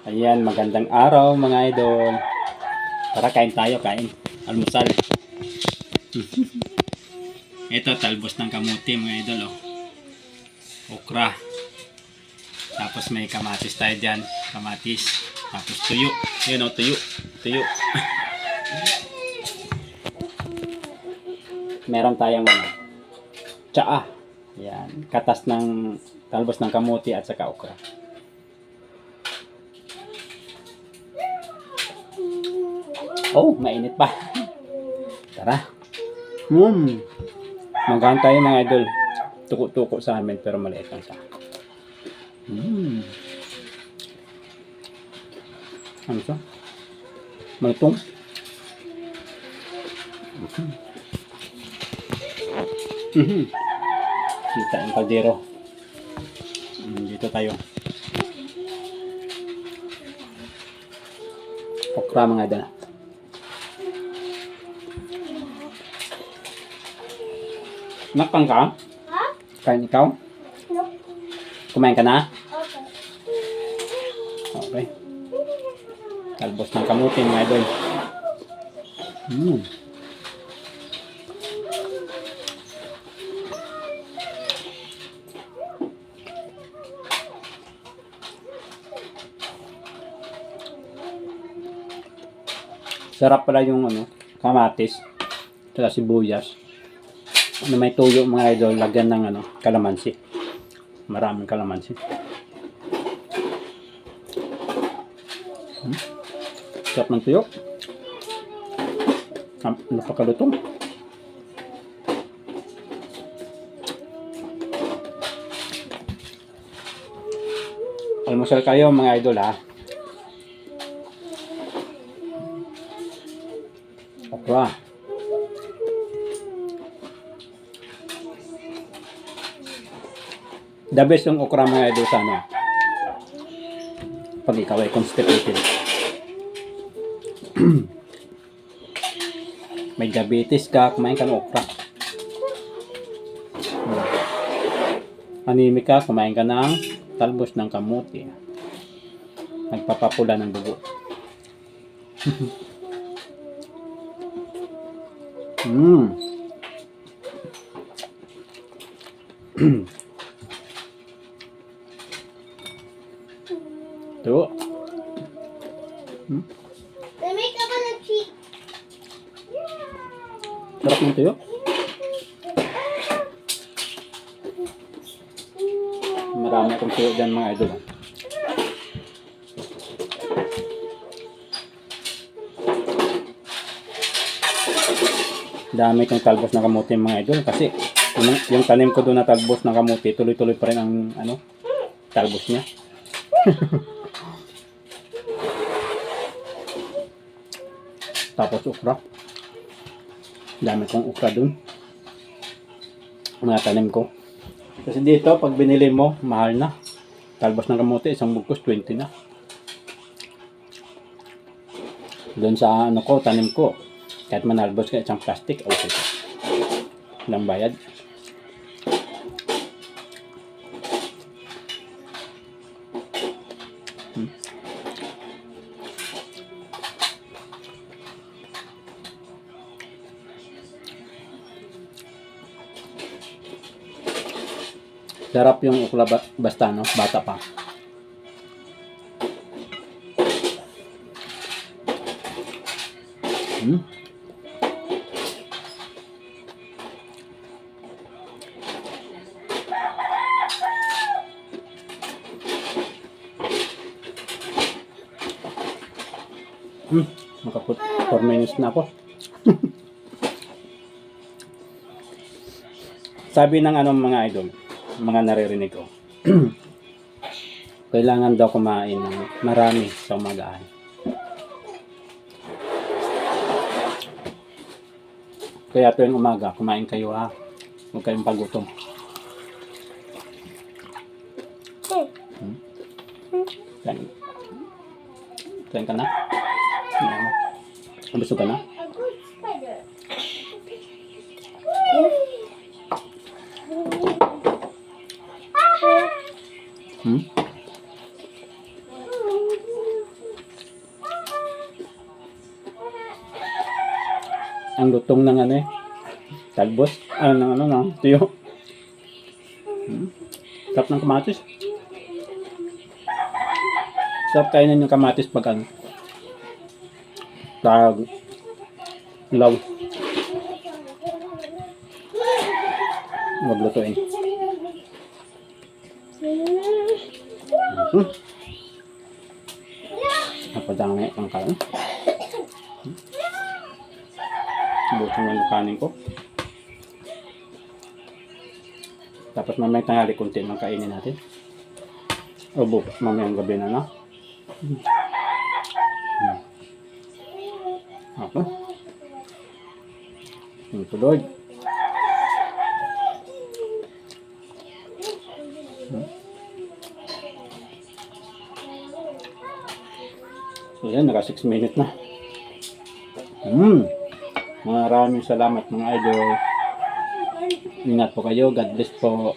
Ayan, magandang araw mga idol. Tara, kain tayo, kain. Almusal. Ito, talbos ng kamuti mga idol. Oh. Okra. Tapos may kamatis tayo dyan. Kamatis. Tapos tuyo. Yun o, tuyo. Tuyo. Meron tayong tsaa. Ayan. Katas ng talbos ng kamuti at saka okra. Oh, mainit pa. Tara. Magkain tayo mga idol. Tuko-tuko sa amin pero maliit lang siya. Ano siya? Malutong. Kita ang kaldero. Dito tayo. Okra mga idol. Nakang ka? Ha? Kain ikaw? No. Kumain ka na? Okay. Okay. Talbos ng kamuti mga idol. Sarap pala yung kamatis. Saka sibuyas. May tuyo mga idol, lagyan ng kalamansi. Maraming kalamansi. Sarap ng tuyo. Napakalutong. Almusal kayo mga idol ha. Okra. The best yung okra mga idol sana. Pag ikaw ay constipated. May diabetes ka, kumain ka ng okra. Anemic ka, kumain ka ng talbos ng kamuti. Nagpapapula ng dugo. Tuyo. May ka ba ng cheek? Sarap ng tuyo. Marami akong tuyo dyan mga idol. Dami kong talbos ng kamuti mga idol kasi yung tanim ko doon na talbos ng kamuti, tuloy-tuloy pa rin ang talbos niya. Tapos okra. Dami kong okra dun. Mga tanim ko. Kasi dito, pag binili mo, mahal na. Talbos ng kamote, isang bugkos, 20 na. Doon sa tanim ko. Kahit manalbos ka, isang plastic, okay. Walang bayad. Sarap yung okra basta bata pa. Makaput 4 minutes na ako. Sabi ng mga idol, mga naririnig ko, kailangan daw kumain ng marami sa umagaan. Kaya tuwing umaga, kumain kayo ha. Huwag kayong pagutom. Kain ka na? Busog ka na? ang lutong ng ano eh. Talbos. Tuyo. Sarap ng kamatis. Sarap kainin yung kamatis pag ano. Pag law. Huwag lutuin. Napadami ang kain. Buto ng kanin ko. Tapos mamaya tanghali konti ng kainin natin. O mamayang gabi na na. Okay. Yung tuloy. So yan, naka 6 minutes na. Maraming salamat mga idol. Ingat po kayo. God bless po.